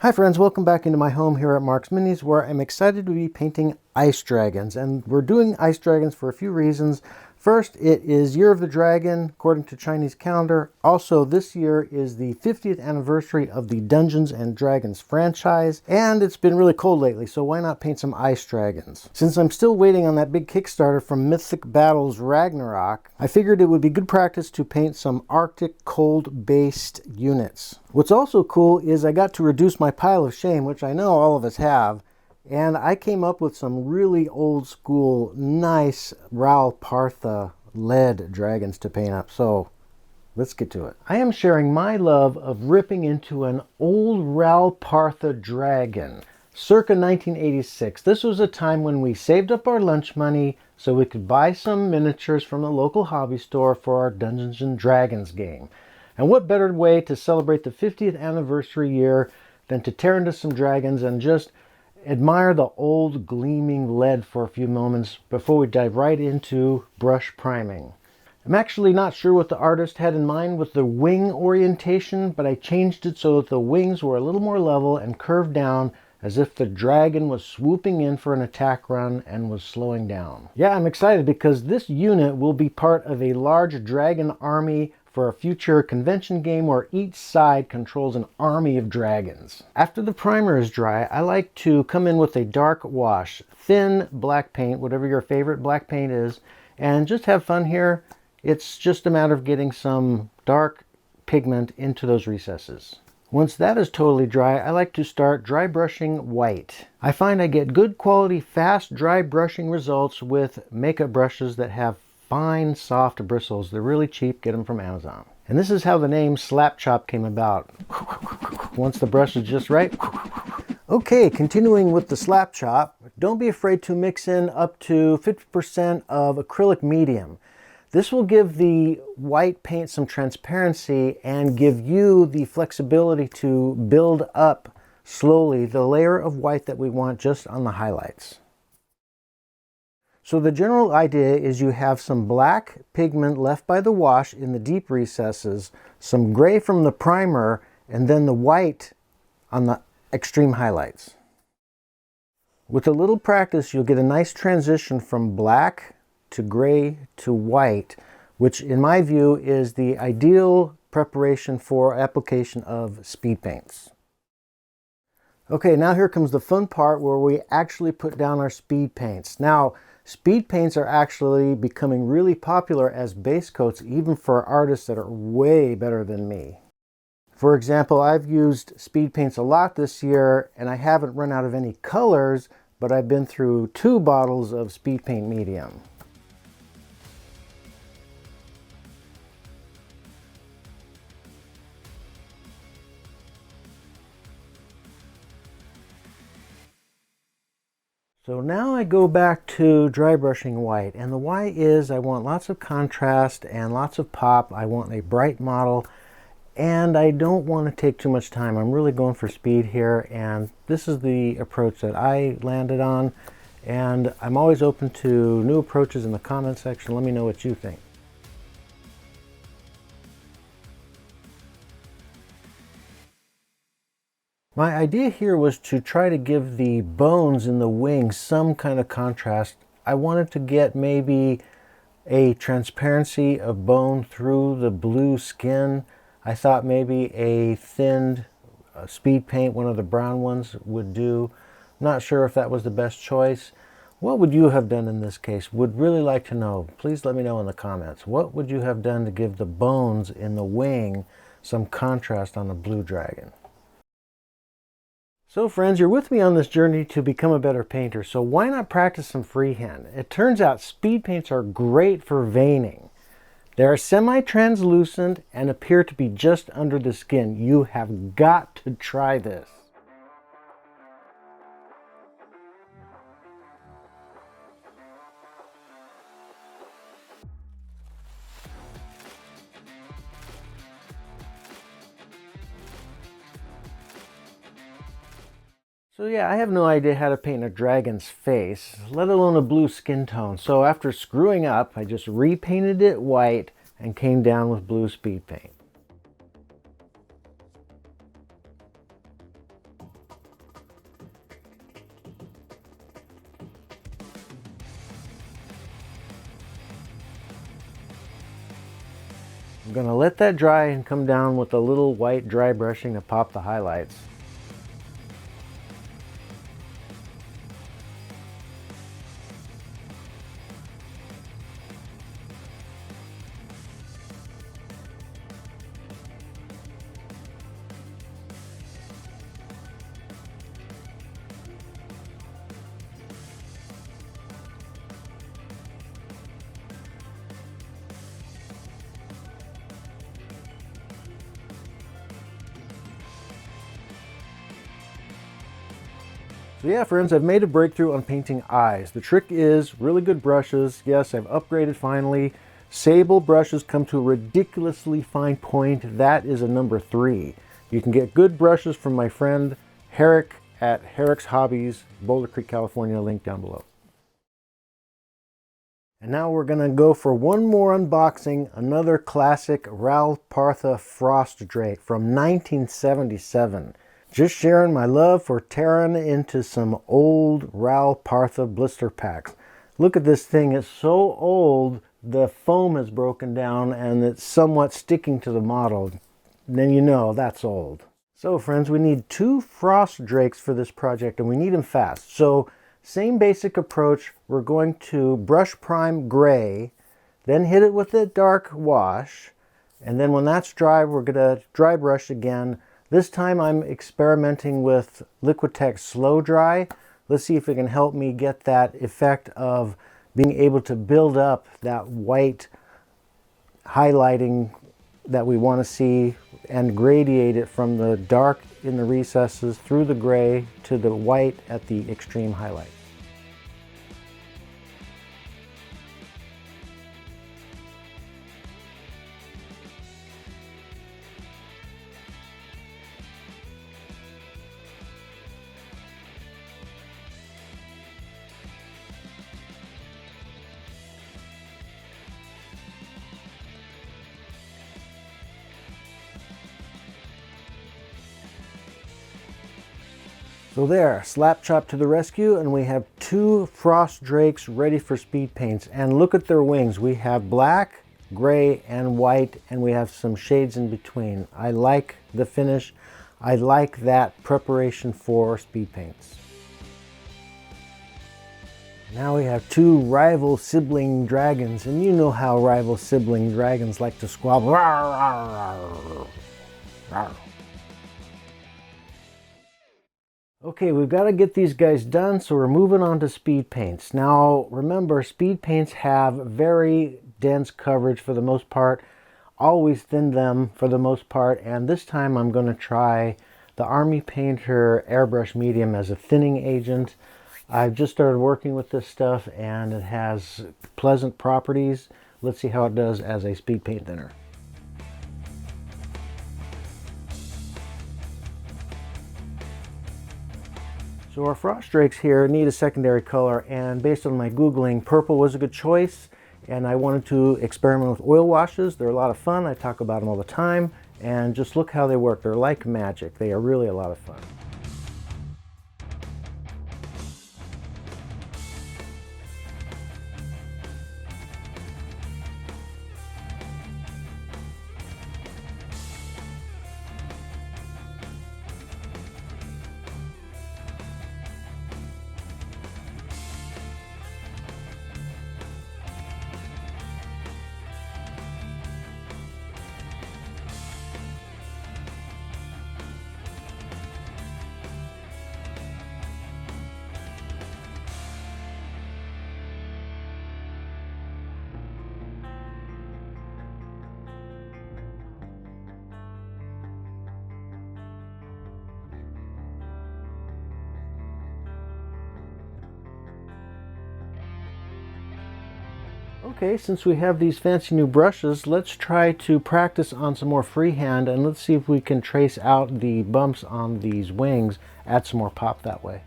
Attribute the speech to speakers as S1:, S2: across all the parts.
S1: Hi friends, welcome back into my home here at Mark's Minis, where I'm excited to be painting ice dragons. And we're doing ice dragons for a few reasons. First, it is Year of the Dragon according to Chinese calendar. Also, this year is the 50th anniversary of the Dungeons and Dragons franchise, and it's been really cold lately, so why not paint some ice dragons? Since I'm still waiting on that big Kickstarter from Mythic Battles Ragnarok, I figured it would be good practice to paint some Arctic cold-based units. What's also cool is I got to reduce my pile of shame, which I know all of us have, and I came up with some really old school, nice Ral Partha lead dragons to paint up. So let's get to it. I am sharing my love of ripping into an old Ral Partha dragon, circa 1986. This was a time when we saved up our lunch money so we could buy some miniatures from the local hobby store for our Dungeons and Dragons game. And what better way to celebrate the 50th anniversary year than to tear into some dragons and just admire the old gleaming lead for a few moments before we dive right into brush priming. I'm actually not sure what the artist had in mind with the wing orientation, but I changed it so that the wings were a little more level and curved down as if the dragon was swooping in for an attack run and was slowing down. Yeah, I'm excited because this unit will be part of a large dragon army for a future convention game where each side controls an army of dragons. After the primer is dry, I like to come in with a dark wash, thin black paint, whatever your favorite black paint is, and just have fun here. It's just a matter of getting some dark pigment into those recesses. Once that is totally dry, I like to start dry brushing white. I find I get good quality, fast dry brushing results with makeup brushes that have fine, soft bristles. They're really cheap. Get them from Amazon. And this is how the name Slap Chop came about. Once the brush is just right. Okay, continuing with the Slap Chop, don't be afraid to mix in up to 50% of acrylic medium. This will give the white paint some transparency and give you the flexibility to build up slowly the layer of white that we want just on the highlights. So the general idea is you have some black pigment left by the wash in the deep recesses, some gray from the primer, and then the white on the extreme highlights. With a little practice, you'll get a nice transition from black to gray to white, which in my view is the ideal preparation for application of speed paints. Okay, now here comes the fun part where we actually put down our speed paints. Now, speed paints are actually becoming really popular as base coats, even for artists that are way better than me. For example, I've used speed paints a lot this year, and I haven't run out of any colors, but I've been through 2 bottles of speed paint medium. So now I go back to dry brushing white, and the why is I want lots of contrast and lots of pop. I want a bright model, and I don't want to take too much time. I'm really going for speed here, and this is the approach that I landed on, and I'm always open to new approaches in the comment section. Let me know what you think. My idea here was to try to give the bones in the wings some kind of contrast. I wanted to get maybe a transparency of bone through the blue skin. I thought maybe a thinned speed paint, one of the brown ones, would do. Not sure if that was the best choice. What would you have done in this case? Would really like to know. Please let me know in the comments. What would you have done to give the bones in the wing some contrast on the blue dragon? So friends, you're with me on this journey to become a better painter, so why not practice some freehand? It turns out speed paints are great for veining. They are semi-translucent and appear to be just under the skin. You have got to try this. So yeah, I have no idea how to paint a dragon's face, let alone a blue skin tone. So after screwing up, I just repainted it white and came down with blue speed paint. I'm going to let that dry and come down with a little white dry brushing to pop the highlights. So yeah, friends, I've made a breakthrough on painting eyes. The trick is really good brushes. Yes, I've upgraded finally. Sable brushes come to a ridiculously fine point. That is a number 3. You can get good brushes from my friend Herrick at Herrick's Hobbies, Boulder Creek, California, link down below. And now we're going to go for one more unboxing, another classic Ral Partha Frost Drake from 1977. Just sharing my love for tearing into some old Ral Partha blister packs. Look at this thing, it's so old, the foam has broken down and it's somewhat sticking to the model. Then you know that's old. So friends, we need 2 Frost Drakes for this project and we need them fast. So same basic approach, we're going to brush prime gray, then hit it with a dark wash, and then when that's dry, we're going to dry brush again. This time I'm experimenting with Liquitex Slow Dry. Let's see if it can help me get that effect of being able to build up that white highlighting that we want to see and gradiate it from the dark in the recesses through the gray to the white at the extreme highlight. So there, slap chop to the rescue, and we have 2 Frost Drakes ready for speed paints. And look at their wings. We have black, gray, and white, and we have some shades in between. I like the finish. I like that preparation for speed paints. Now we have 2 rival sibling dragons, and you know how rival sibling dragons like to squabble. Rawr, rawr, rawr, rawr. Okay, we've got to get these guys done, so we're moving on to speed paints. Now, remember, speed paints have very dense coverage for the most part. Always thin them for the most part, and this time I'm going to try the Army Painter Airbrush Medium as a thinning agent. I've just started working with this stuff, and it has pleasant properties. Let's see how it does as a speed paint thinner. So our Frost Drakes here need a secondary color, and based on my Googling, purple was a good choice, and I wanted to experiment with oil washes. They're a lot of fun. I talk about them all the time, and just look how they work. They're like magic. They are really a lot of fun. Okay, since we have these fancy new brushes, let's try to practice on some more freehand, and let's see if we can trace out the bumps on these wings, add some more pop that way.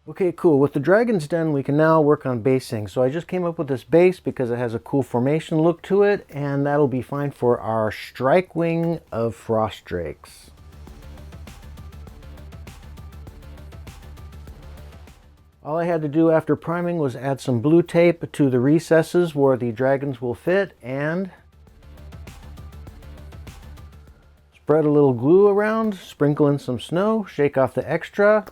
S1: Okay, cool. With the dragons done, we can now work on basing. So I just came up with this base because it has a cool formation look to it, and that'll be fine for our strike wing of frost drakes. All I had to do after priming was add some blue tape to the recesses where the dragons will fit and spread a little glue around, sprinkle in some snow, shake off the extra.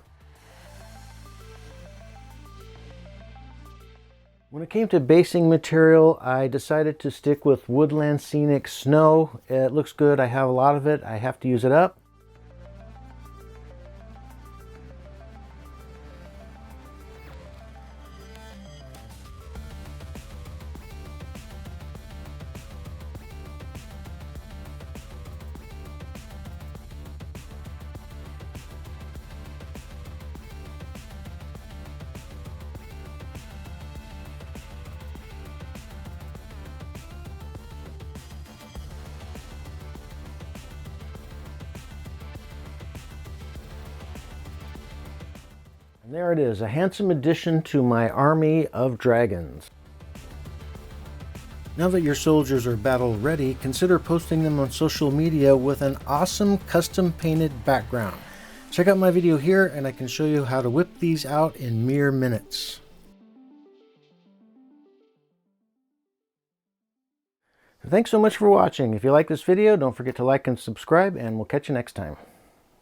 S1: When it came to basing material, I decided to stick with Woodland Scenic Snow. It looks good. I have a lot of it. I have to use it up. And there it is, a handsome addition to my army of dragons. Now that your soldiers are battle ready, consider posting them on social media with an awesome custom painted background. Check out my video here and I can show you how to whip these out in mere minutes. Thanks so much for watching. If you like this video, don't forget to like and subscribe, and we'll catch you next time.